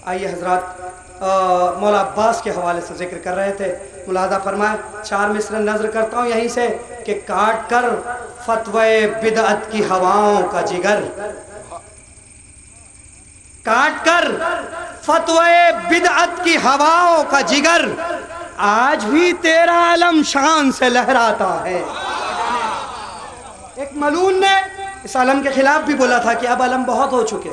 आइए हजरत मौला अब्बास के हवाले से जिक्र कर रहे थे, मुलाजा फरमाए 4 मिसरे नजर करता हूँ यहीं से कि काट कर फतवे बिदअत की हवाओं का जिगर, काट कर फतवे बिदअत की हवाओं का जिगर, आज भी तेरा अलम शान से लहराता है। एक मलून ने इस अलम के खिलाफ भी बोला था कि अब अलम बहुत हो चुके।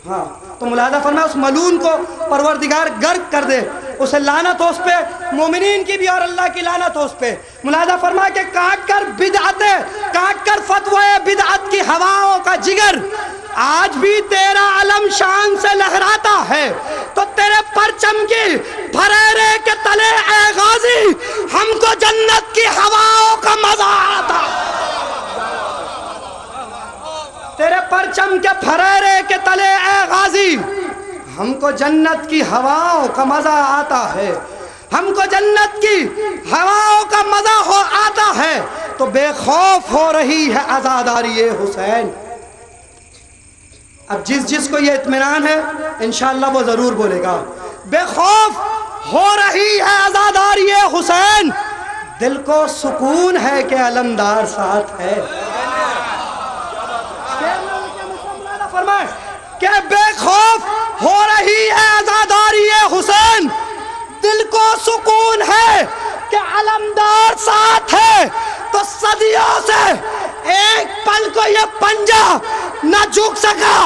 हाँ, तो मुलाजा फरमाया उस मलून को परवरदिगार गर्क कर दे, उसे लानत हो उस पे, मोमिनीन की भी और अल्लाह की लानत हो उस पे। मुलाजा फरमाया कि काट कर बिदअते, काट कर फतवे बिदअत की हवाओं का जिगर, आज भी तेरा अलम शान से लहराता है। तो तेरे परचम की फरेरे के तले ए गाजी, हमको जन्नत की हवाओं का मजा आता। तेरे परचम के फरेरे के तले ए गाजी, हमको जन्नत की हवाओं का मजा आता है, हमको जन्नत की हवाओं का मजा हो आता है। तो बेखौफ हो रही है आजादारी हुसैन। अब जिसको ये इत्मीनान है इंशाअल्लाह वो जरूर बोलेगा, बेखौफ हो रही है आजादारी हुसैन, दिल को सुकून है कि अलमदार साथ है। फरमाए कि बेखौफ हो रही है आजादारी हुसैन, दिल को सुकून है कि अलमदार साथ है। तो सदियों से एक पल को ये पंजा न झुक सका,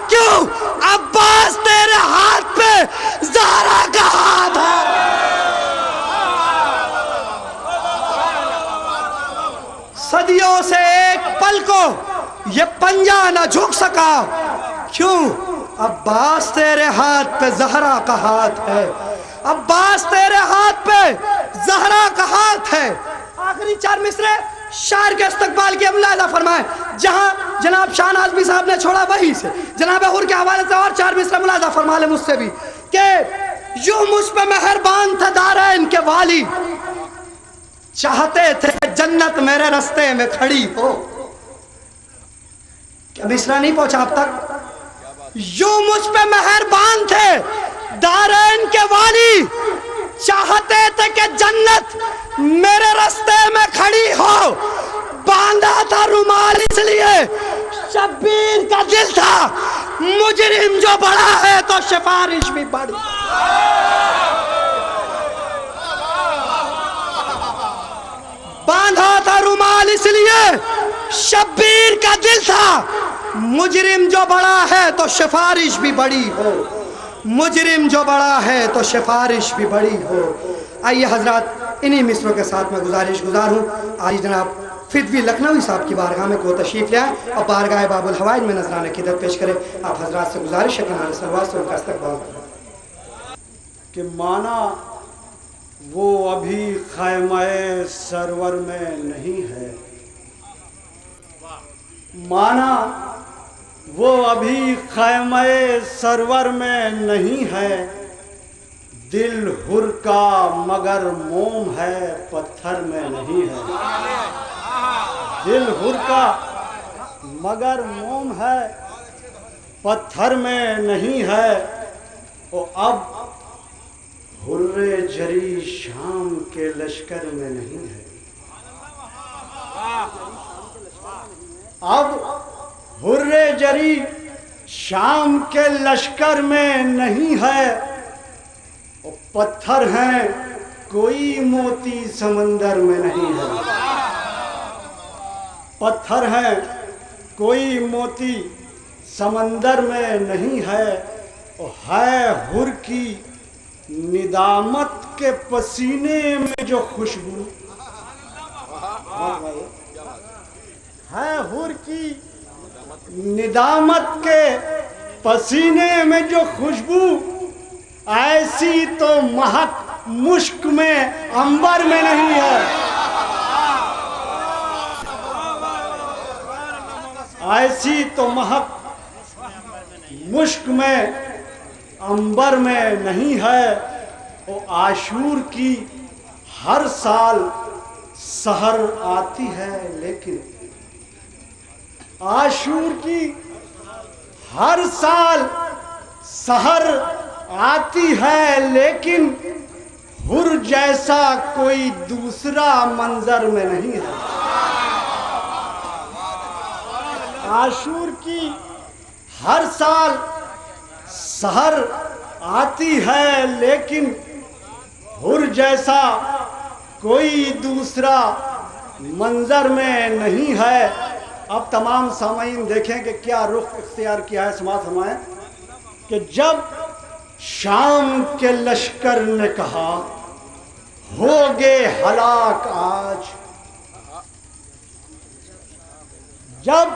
क्यों? अब्बास तेरे हाथ पे ज़हरा का हाथ है। सदियों से एक पल को ये पंजा न झुक सका, क्यों? अब्बास तेरे हाथ पे ज़हरा का हाथ है, अब्बास तेरे हाथ पे ज़हरा का हाथ है। आखिरी 4 मिसरे शायर के इस्तकबाल की मुलाहिजा फरमाए, जहां जनाब शान आज़मी साहब ने छोड़ा वहीं से जनाब हुर के हवाले से और 4 मिसरे मुलाहिजा फरमा ले मुझसे भी कि यूं मुझ पे मेहरबान था दारैन के वाली, चाहते थे जन्नत मेरे रास्ते में खड़ी हो। क्या मिसरा नहीं पहुंचा अब तक? यूं मुझ पे मेहरबान थे दारैन के वाली, चाहते थे कि जन्नत मेरे रास्ते में खड़ी हो। बांधा था रुमाल इसलिए शब्बीर का दिल था, मुजरिम जो बड़ा है तो सिफारिश भी बड़ी। बांधा था रुमाल इसलिए शब्बीर का दिल था, मुजरिम जो बड़ा है तो सिफारिश भी बड़ी हो, मुजरिम जो बड़ा है तो सिफारिश भी बड़ी हो। आइए हजरात, इन्हीं मिसरों के साथ मैं गुजारिश गुजार हूँ, आज जनाब फिदवी लखनवी साहब की बारगाह में को तशरीफ़ ले आए और बारगाह बाबुल हवाइज में नजराना क़िदरत पेश करें। आप हजरात से गुजारिश है कि हमारे सलवात से उनका इस्तक़बाल कि माना वो अभी ख़ैमाए सरवर में नहीं है, माना वो अभी ख़ैमाए सरवर में नहीं है, दिल हुर का मगर मोम है पत्थर में नहीं है। दिल हुर का मगर मोम है पत्थर में नहीं है। और अब हुर्रे जरी शाम के लश्कर में नहीं है, अब हुर्रे जरी शाम के लश्कर में नहीं है। और पत्थर हैं कोई मोती समंदर में नहीं है, पत्थर हैं कोई मोती समंदर में नहीं है। और है हुर की निदामत के पसीने में जो खुशबू, है हुर की निदामत के पसीने में जो खुशबू, ऐसी तो महक मुश्क में अंबर में नहीं है, ऐसी तो महक मुश्क में अंबर में नहीं है। और आशूर की हर साल सहर आती है, लेकिन आशूर की हर साल सहर आती है लेकिन हुर जैसा कोई दूसरा मंजर में नहीं है। आशूर की हर साल सहर आती है लेकिन हुर जैसा कोई दूसरा मंजर में नहीं है। अब तमाम सामीन देखें कि क्या रुख इख्तियार किया है। समाअत फरमाएं कि जब शाम के लश्कर ने कहा होगे हलाक आज, जब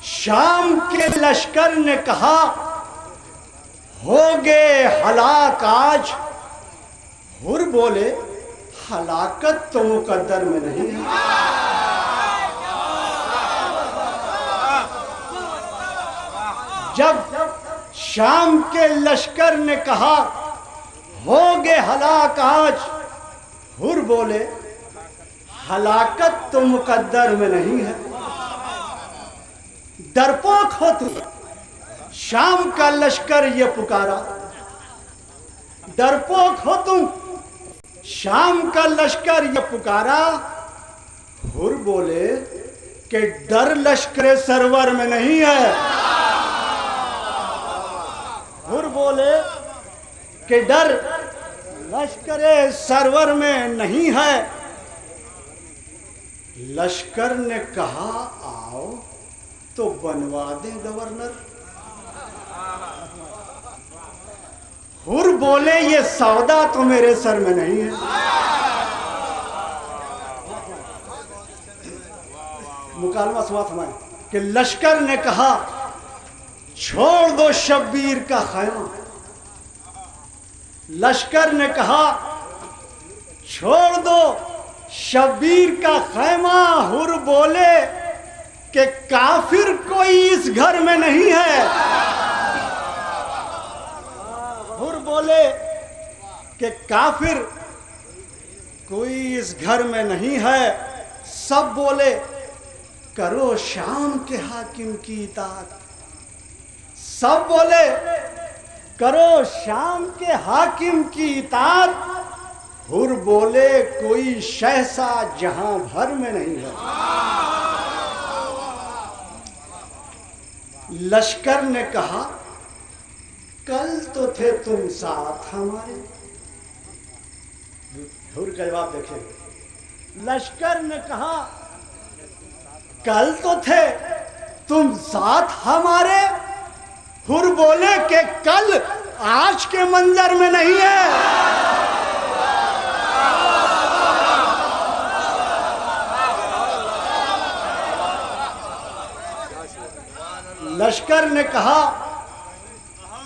शाम के लश्कर ने कहा होगे हलाक आज, हुर बोले हलाकत तो मुकद्दर में नहीं है। जब शाम के लश्कर ने कहा होगे हलाक आज, हुर बोले हलाकत तो मुकद्दर में नहीं है। डरपोक हो तुम, शाम का लश्कर ये पुकारा। डरपोक हो तुम, शाम का लश्कर ये पुकारा। हुर बोले कि डर लश्कर सरवर में नहीं है। हुर बोले कि डर लश्कर सरवर में नहीं है। लश्कर ने कहा आओ तो बनवा दें गवर्नर। हुर बोले ये सौदा तो मेरे सर में नहीं है। मुकालमा समाअत फरमाएं कि लश्कर ने कहा छोड़ दो शब्बीर का खैमा। लश्कर ने कहा छोड़ दो शब्बीर का खैमा। हुर बोले कि काफिर कोई इस घर में नहीं है। हुर बोले कि काफिर कोई इस घर में नहीं है। सब बोले करो शाम के हाकिम की इताअत। सब बोले करो शाम के हाकिम की इताअत। हुर बोले कोई शहसा जहां भर में नहीं है। लश्कर ने कहा कल तो थे तुम साथ हमारे। हुर का जवाब देखिए। लश्कर ने कहा कल तो थे तुम साथ हमारे। हुर बोले कि कल आज के मंजर में नहीं है। लश्कर ने कहा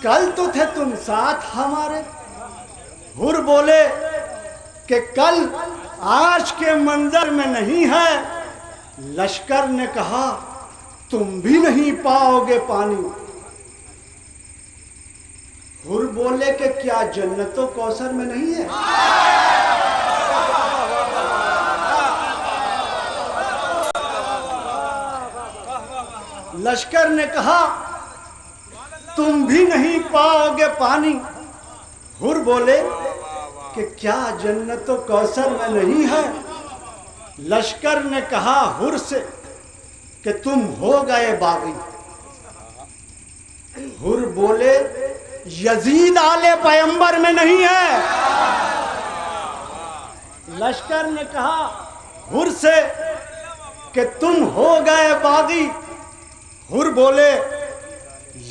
कल तो थे तुम साथ हमारे। हुर बोले कि कल आज के मंजर में नहीं है। लश्कर ने कहा तुम भी नहीं पाओगे पानी। हुर बोले कि क्या जन्नतो कौसर में नहीं है। लश्कर ने कहा तुम भी नहीं पाओगे पानी। हुर बोले कि क्या जन्नतो कौसर में नहीं है। लश्कर ने कहा हुर से कि तुम हो गए बागी। हुर बोले यजीद आले पैगंबर में नहीं है। लश्कर ने कहा हुर से कि तुम हो गए बागी। हुर बोले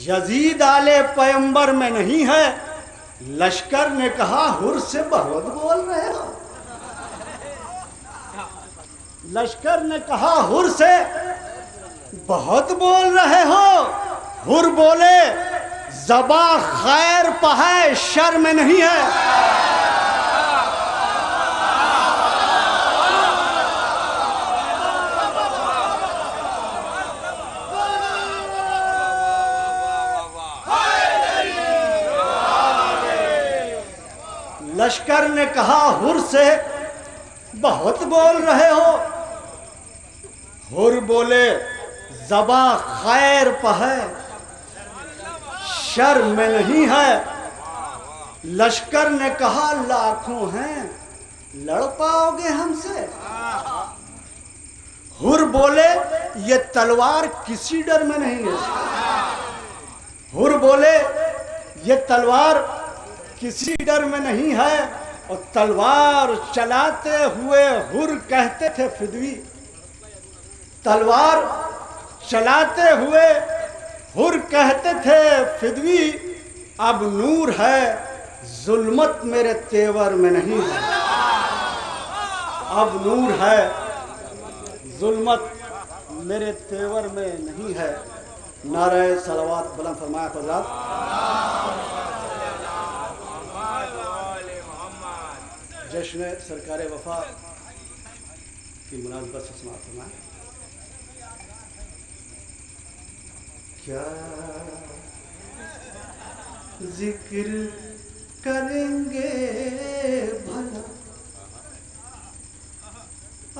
यजीद आले पैगंबर में नहीं है। लश्कर ने कहा हुर से बहुत बोल रहे हो। लश्कर ने कहा हुर से बहुत बोल रहे हो। हुर बोले ज़बा खैर पहे शर में नहीं है। लश्कर ने कहा हुर से बहुत बोल रहे हो। हुर बोले ज़बा खैर पहे शर में नहीं है। लश्कर ने कहा लाखों हैं, लड़ पाओगे हमसे? हुर बोले ये तलवार किसी डर में नहीं है। हुर बोले ये तलवार किसी डर में नहीं है। और तलवार चलाते हुए हुर कहते थे फिदवी, तलवार चलाते हुए हुर कहते थे फिदवी, अब नूर है जुल्मत मेरे तेवर में नहीं है। अब नूर है जुल्मत मेरे तेवर में नहीं है। नारे सलावत बुलंद फरमाया हज़रत। जश्न सरकार वफा की मुनासबत से समाअत फरमाया। क्या जिक्र करेंगे भला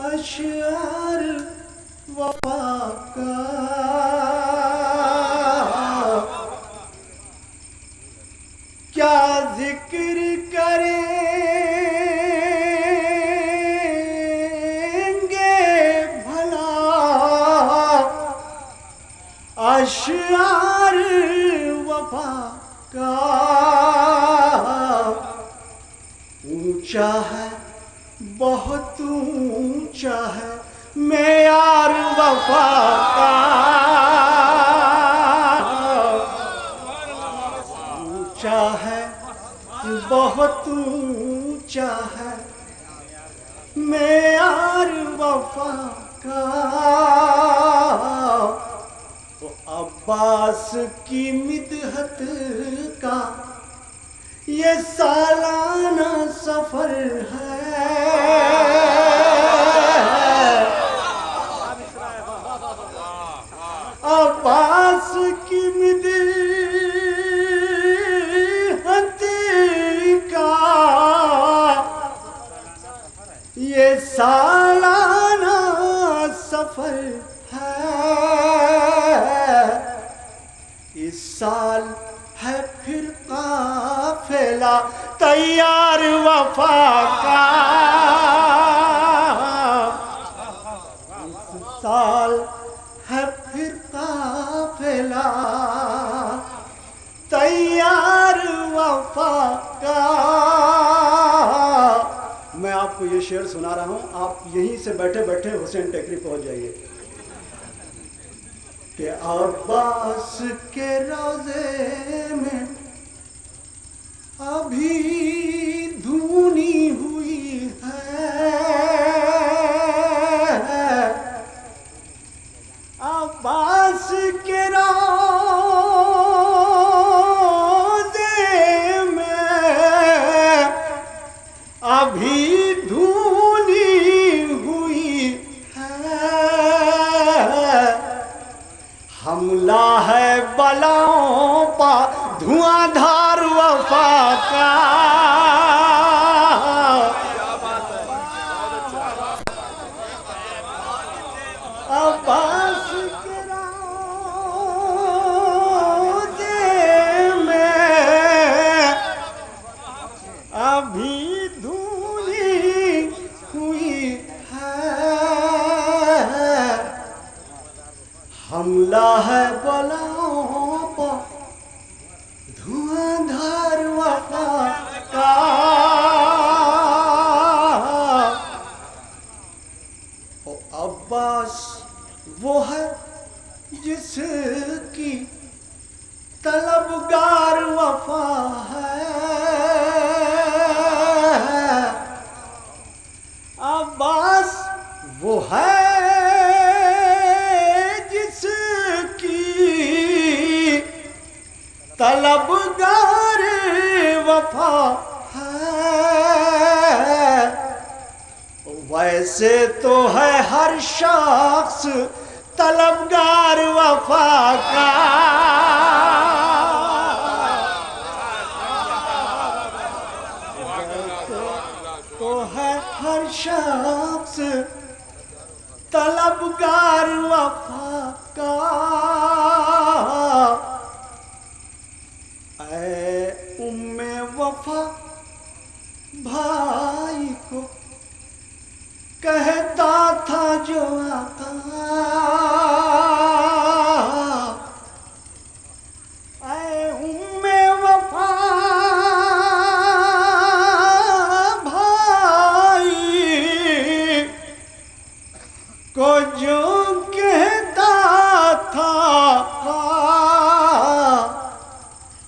अशआर वफा का, क्या जिक्र करेंगे भला अशआर वफा का। ऊंचा है बहुत ऊंचा है मेयार वफा का, ऊंचा है बहुत ऊंचा है मेयार वफा का। वो अब्बास की मिदहत का ये सालाना सफर है। अब्बास की मिदहत का ये सालाना सफर है। इस साल है फिर काफिला तैयार वफा का। इस साल है फिर काफिला तैयार वफा का। मैं आपको ये शेर सुना रहा हूं, आप यहीं से बैठे बैठे हुसैन टेकरी पहुंच जाइए। कि अब्बास के रोज़े में अभी धूनी हुई है। अब्बास के रोज़े में अभी धूनी हुई है। हमला है बलाओं पा धुआंधार वफा का। अब्बास के रोज़े में अभी धूनी हुई है। हमला है बलाओं पर धुआंधार वफा का। ओ अब्बास वो है जिसकी तलबगार वफा है। अब्बास वो है तलबगार वफा है। वैसे तो है हर शख्स तलबगार वफा का। तो है हर शख्स तलबगार वफा का। उम्मे वफा भाई को कहता था जो आका, ऐ उम्मे वफा भाई को जो कहता था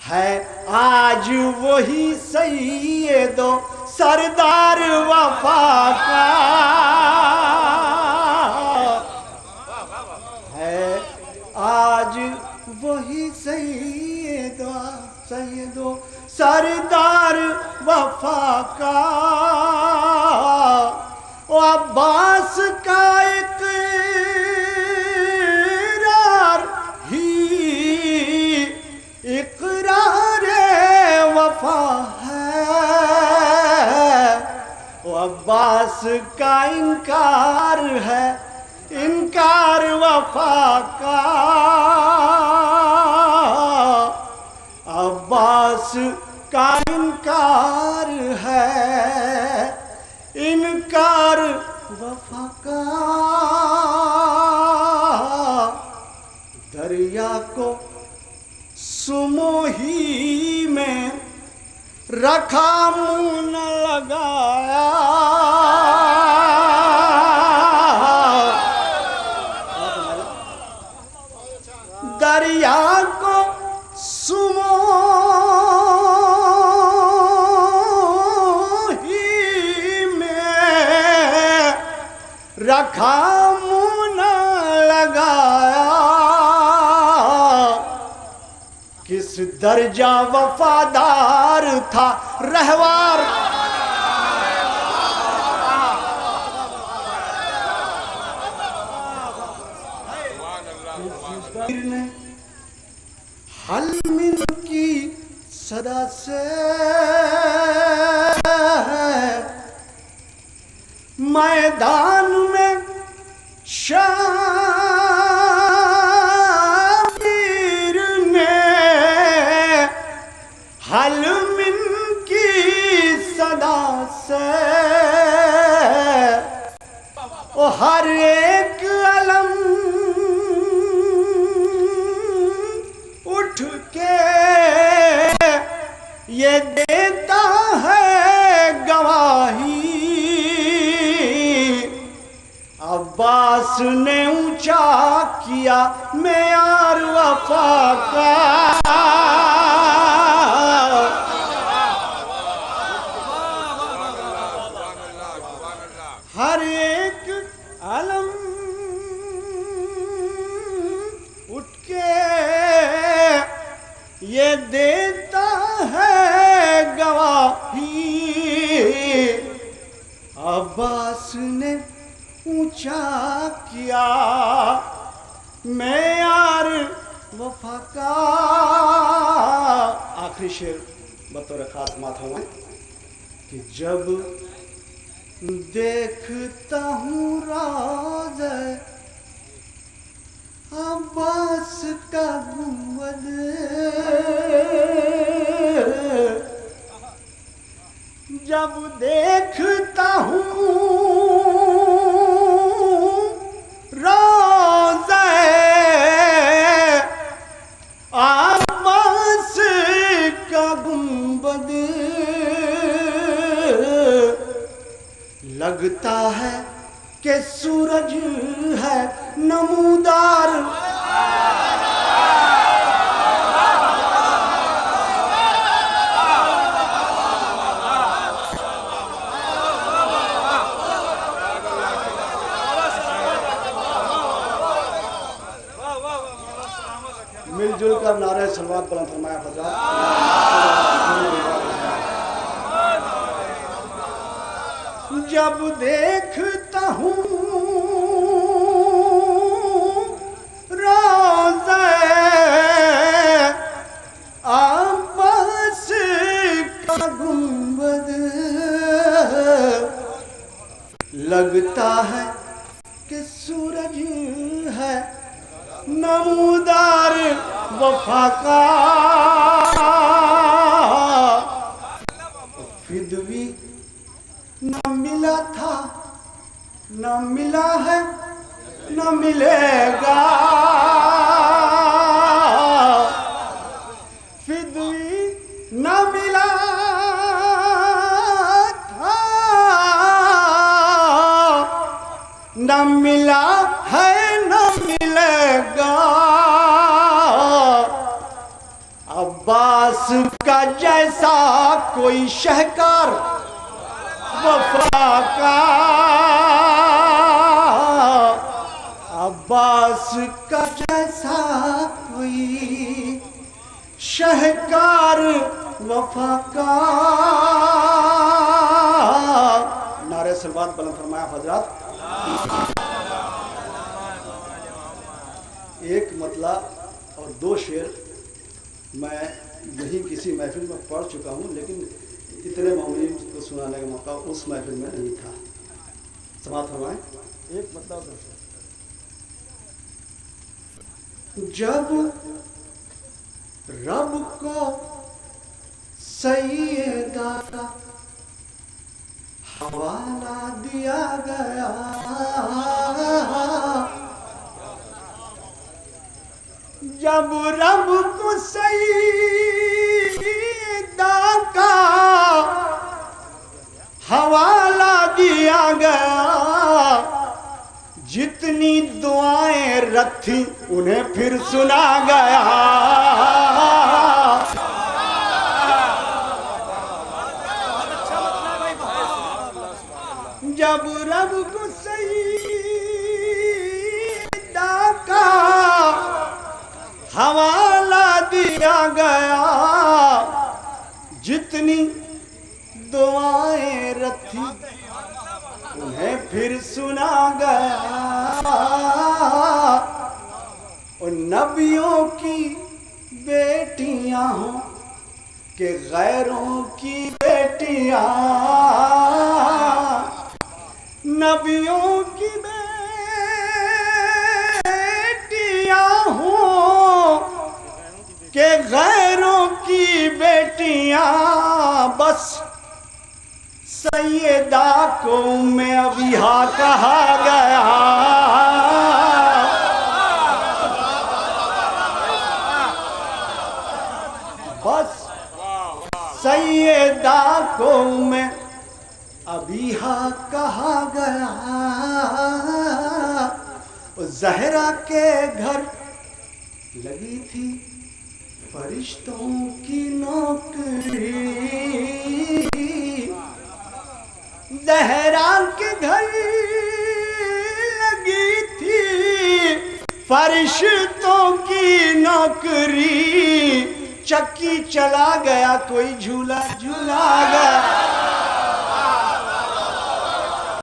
है, आज वही सैयदो सरदार वफा का है, आज वही सैयदो सरदार वफा का। ओ अब्बास का इकरार ही इकरार वफा है, ओ अब्बास का इनकार है इनकार वफा का। अब्बास का इनकार है इनकार वफा का। दरिया को सुमोही में रखा मुंह न लगाया, दरिया को सुमोही में रखा मुंह न लगाया। किस दर्जा वफादार था रहवार, ने हलमिन की सदा से मैदान में शामिर ने हलमिन की सदा से ओ हर एक अलम उठ के ये देता है गवाही। अब्बास ने ऊंचा किया मेयार वफा का, हर एक अलम उठ के ये देता है गवाही। अब्बास ने ऊंचा किया मेयार वफा का। आखिरी शेर बतौर खास माथा हुआ कि जब देखता हूँ राज अब्बास का गुंबद, जब देखता हूँ रोज़े अब्बास का गुंबद, लगता है कि सूरज है नमूदार। मिलजुल कर नारे सलवात बुलंद फरमाया हज़रात। जब देखता हूँ रोज़े अब्बास का गुंबद, लगता है कि सूरज है नमूदार वफा का। फिदवी न मिला था, न मिला है, न मिलेगा। फिदवी न मिला था, न मिला है, न मिलेगा। अब्बास का जैसा कोई शहकार वफा का, अब्बास का जैसा कोई शहकार वफा का। नारे सलवात बुलंद फरमाया हजरत। एक मतला और दो शेर मैं यही किसी महफिल में पढ़ चुका हूँ, लेकिन इतने मोमिन को सुनाने का मौका उस महफिल में नहीं था। समाप्त फरमाएं। एक मतलब दो शेर। जब रब को सैयदा का हवाला दिया गया, जब रब को सईदा का हवाला दिया गया, जितनी दुआएं रखी उन्हें फिर सुना गया। जब रब को सईदा का हवाला दिया गया, जितनी दुआएं रखी उन्हें फिर सुना गया। और नबियों की बेटियां हो कि गैरों की बेटियां, नबियों की बेटियां हो के गैरों की बेटियां, बस सैयदा को में अबिहा कहा गया। बस सैयदा को में अबिहा कहा गया। ज़हरा के घर लगी थी फरिश्तों की नौकरी, ज़हरा के घर लगी थी फरिश्तों की नौकरी। चक्की चला गया कोई झूला झूला गया।